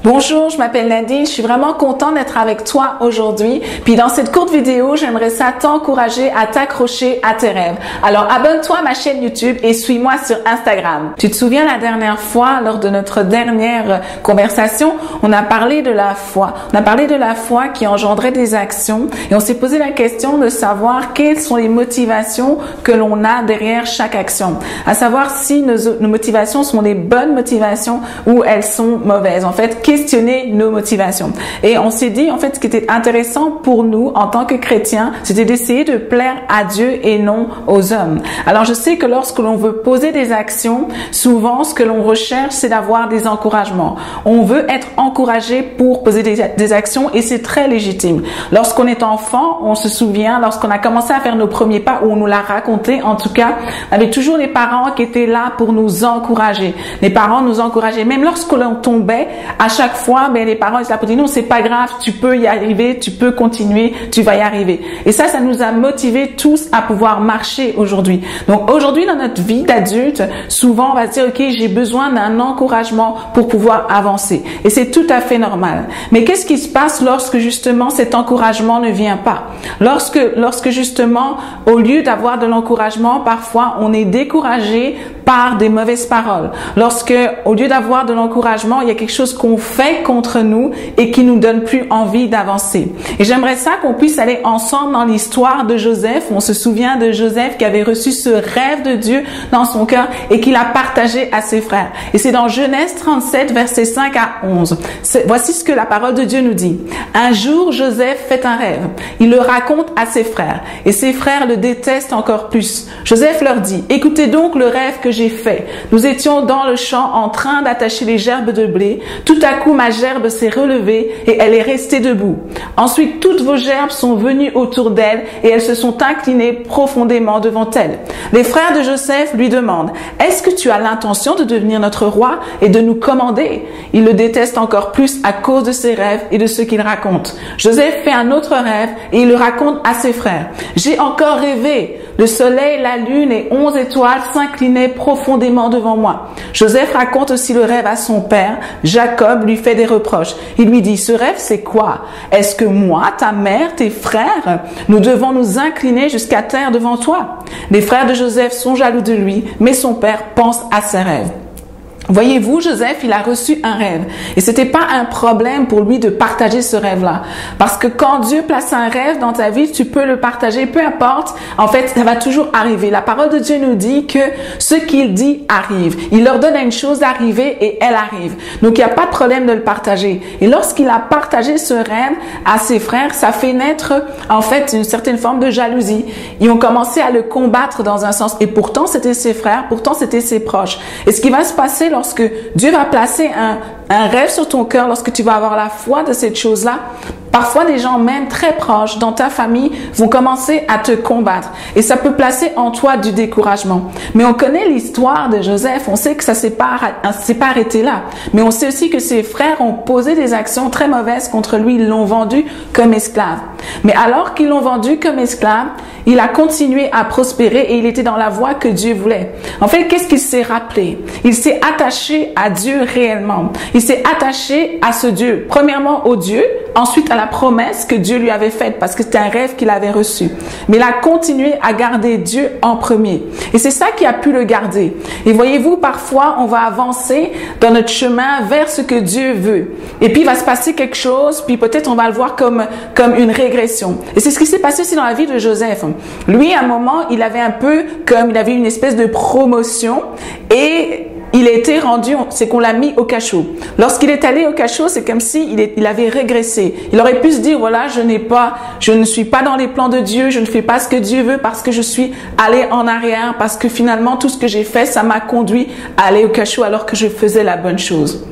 Bonjour, je m'appelle Nadine, je suis vraiment contente d'être avec toi aujourd'hui. Puis dans cette courte vidéo, j'aimerais ça t'encourager à t'accrocher à tes rêves. Alors abonne-toi à ma chaîne YouTube et suis-moi sur Instagram. Tu te souviens la dernière fois, lors de notre dernière conversation, on a parlé de la foi. On a parlé de la foi qui engendrait des actions et on s'est posé la question de savoir quelles sont les motivations que l'on a derrière chaque action. À savoir si nos motivations sont les bonnes motivations ou elles sont mauvaises. En fait, questionner nos motivations. Et on s'est dit, en fait, ce qui était intéressant pour nous en tant que chrétiens, c'était d'essayer de plaire à Dieu et non aux hommes. Alors, je sais que lorsque l'on veut poser des actions, souvent, ce que l'on recherche, c'est d'avoir des encouragements. On veut être encouragé pour poser des actions et c'est très légitime. Lorsqu'on est enfant, on se souvient, lorsqu'on a commencé à faire nos premiers pas, ou on nous l'a raconté, en tout cas, il y avait toujours des parents qui étaient là pour nous encourager. Les parents nous encourageaient. Même lorsque l'on tombait, à chaque fois, les parents étaient là pour dire non, c'est pas grave, tu peux y arriver, tu peux continuer, tu vas y arriver. Et ça nous a motivés tous à pouvoir marcher aujourd'hui. Donc aujourd'hui, dans notre vie d'adulte, souvent on va se dire ok, j'ai besoin d'un encouragement pour pouvoir avancer. Et c'est tout à fait normal. Mais qu'est-ce qui se passe lorsque justement cet encouragement ne vient pas? Lorsque justement, au lieu d'avoir de l'encouragement, parfois on est découragé par des mauvaises paroles. Lorsque, au lieu d'avoir de l'encouragement, il y a quelque chose qu'on fait contre nous et qui nous donne plus envie d'avancer. Et j'aimerais ça qu'on puisse aller ensemble dans l'histoire de Joseph. On se souvient de Joseph qui avait reçu ce rêve de Dieu dans son cœur et qu'il a partagé à ses frères. Et c'est dans Genèse 37, versets 5 à 11. Voici ce que la parole de Dieu nous dit. Un jour, Joseph fait un rêve. Il le raconte à ses frères et ses frères le détestent encore plus. Joseph leur dit, écoutez donc le rêve que j'ai fait. Nous étions dans le champ en train d'attacher les gerbes de blé. Tout à coup, ma gerbe s'est relevée et elle est restée debout. Ensuite, toutes vos gerbes sont venues autour d'elle et elles se sont inclinées profondément devant elle. Les frères de Joseph lui demandent, est-ce que tu as l'intention de devenir notre roi et de nous commander? Il le déteste encore plus à cause de ses rêves et de ce qu'il raconte. Joseph fait un autre rêve et il le raconte à ses frères. J'ai encore rêvé. Le soleil, la lune et 11 étoiles s'inclinaient profondément devant moi. Joseph raconte aussi le rêve à son père. Jacob lui fait des reproches. Il lui dit, ce rêve, c'est quoi? Est-ce que moi, ta mère, tes frères, nous devons nous incliner jusqu'à terre devant toi? Les frères de Joseph sont jaloux de lui, mais son père pense à ses rêves. Voyez-vous, Joseph, il a reçu un rêve. Et c'était pas un problème pour lui de partager ce rêve-là. Parce que quand Dieu place un rêve dans ta vie, tu peux le partager, peu importe. En fait, ça va toujours arriver. La parole de Dieu nous dit que ce qu'il dit arrive. Il leur donne une chose d'arriver et elle arrive. Donc, il n'y a pas de problème de le partager. Et lorsqu'il a partagé ce rêve à ses frères, ça fait naître, en fait, une certaine forme de jalousie. Ils ont commencé à le combattre dans un sens. Et pourtant, c'était ses frères, pourtant, c'était ses proches. Et ce qui va se passer lorsque Dieu va placer un rêve sur ton cœur, lorsque tu vas avoir la foi de cette chose-là, parfois des gens même très proches dans ta famille vont commencer à te combattre et ça peut placer en toi du découragement. Mais on connaît l'histoire de Joseph, on sait que ça s'est pas arrêté là. Mais on sait aussi que ses frères ont posé des actions très mauvaises contre lui, ils l'ont vendu comme esclave. Mais alors qu'ils l'ont vendu comme esclave, il a continué à prospérer et il était dans la voie que Dieu voulait. En fait, qu'est-ce qu'il s'est rappelé? Il s'est attaché à Dieu réellement. Il s'est attaché à ce Dieu. Premièrement au Dieu, ensuite à la promesse que Dieu lui avait faite parce que c'était un rêve qu'il avait reçu. Mais il a continué à garder Dieu en premier. Et c'est ça qui a pu le garder. Et voyez-vous, parfois, on va avancer dans notre chemin vers ce que Dieu veut. Et puis, il va se passer quelque chose, puis peut-être on va le voir comme une régression. Et c'est ce qui s'est passé aussi dans la vie de Joseph. Lui, à un moment, il avait une espèce de promotion et il a été rendu, c'est qu'on l'a mis au cachot. Lorsqu'il est allé au cachot, c'est comme si il avait régressé. Il aurait pu se dire, voilà, je ne suis pas dans les plans de Dieu, je ne fais pas ce que Dieu veut parce que je suis allé en arrière, parce que finalement, tout ce que j'ai fait, ça m'a conduit à aller au cachot alors que je faisais la bonne chose.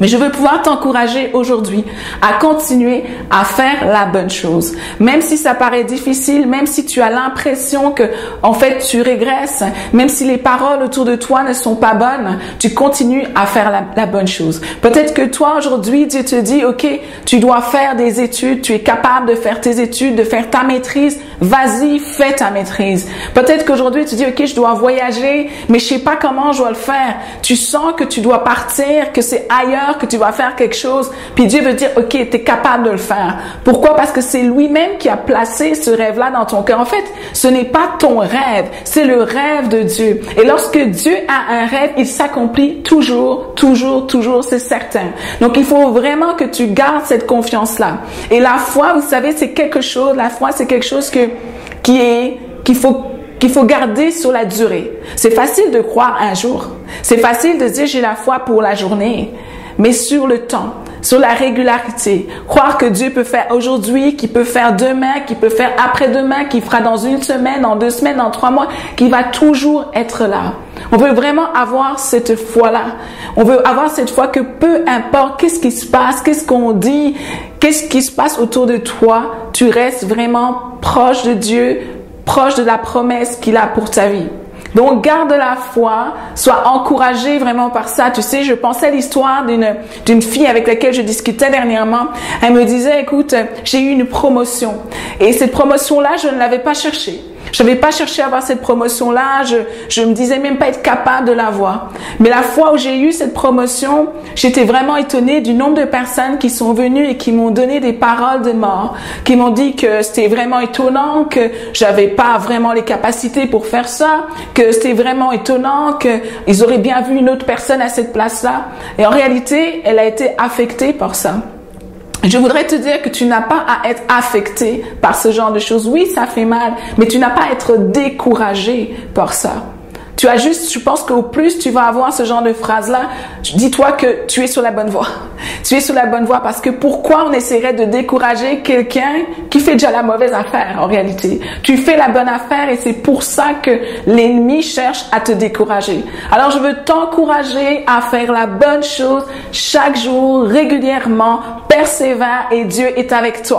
Mais je veux pouvoir t'encourager aujourd'hui à continuer à faire la bonne chose. Même si ça paraît difficile, même si tu as l'impression que, en fait, tu régresses, même si les paroles autour de toi ne sont pas bonnes, tu continues à faire la bonne chose. Peut-être que toi, aujourd'hui, Dieu te dit, OK, tu dois faire des études, tu es capable de faire tes études, de faire ta maîtrise. Vas-y, fais ta maîtrise. Peut-être qu'aujourd'hui, tu dis, OK, je dois voyager, mais je sais pas comment je dois le faire. Tu sens que tu dois partir, que c'est ailleurs cœur que tu vas faire quelque chose, puis Dieu veut dire, ok, tu es capable de le faire. Pourquoi? Parce que c'est lui-même qui a placé ce rêve-là dans ton cœur. En fait, ce n'est pas ton rêve, c'est le rêve de Dieu. Et lorsque Dieu a un rêve, il s'accomplit toujours, c'est certain. Donc, il faut vraiment que tu gardes cette confiance-là. Et la foi, vous savez, c'est quelque chose, la foi, c'est quelque chose qu'il faut garder sur la durée. C'est facile de croire un jour. C'est facile de dire j'ai la foi pour la journée. Mais sur le temps, sur la régularité, croire que Dieu peut faire aujourd'hui, qu'il peut faire demain, qu'il peut faire après-demain, qu'il fera dans une semaine, dans 2 semaines, dans 3 mois, qu'il va toujours être là. On veut vraiment avoir cette foi-là. On veut avoir cette foi que peu importe qu'est-ce qui se passe, qu'est-ce qu'on dit, qu'est-ce qui se passe autour de toi, tu restes vraiment proche de Dieu, proche de la promesse qu'il a pour ta vie. Donc, garde la foi, sois encouragé vraiment par ça. Tu sais, je pensais à l'histoire d'une fille avec laquelle je discutais dernièrement. Elle me disait, écoute, j'ai eu une promotion. Et cette promotion-là, je ne l'avais pas cherchée. Je n'avais pas cherché à avoir cette promotion-là. Je me disais même pas être capable de l'avoir. Mais la fois où j'ai eu cette promotion, j'étais vraiment étonnée du nombre de personnes qui sont venues et qui m'ont donné des paroles de mort, qui m'ont dit que c'était vraiment étonnant, que j'avais pas vraiment les capacités pour faire ça, que c'était vraiment étonnant, qu'ils auraient bien vu une autre personne à cette place-là. Et en réalité, elle a été affectée par ça. Je voudrais te dire que tu n'as pas à être affecté par ce genre de choses. Oui, ça fait mal, mais tu n'as pas à être découragé par ça. Tu as juste, je pense qu'au plus tu vas avoir ce genre de phrase-là, dis-toi que tu es sur la bonne voie. Tu es sur la bonne voie parce que pourquoi on essaierait de décourager quelqu'un qui fait déjà la mauvaise affaire en réalité? Tu fais la bonne affaire et c'est pour ça que l'ennemi cherche à te décourager. Alors je veux t'encourager à faire la bonne chose chaque jour, régulièrement, persévère et Dieu est avec toi.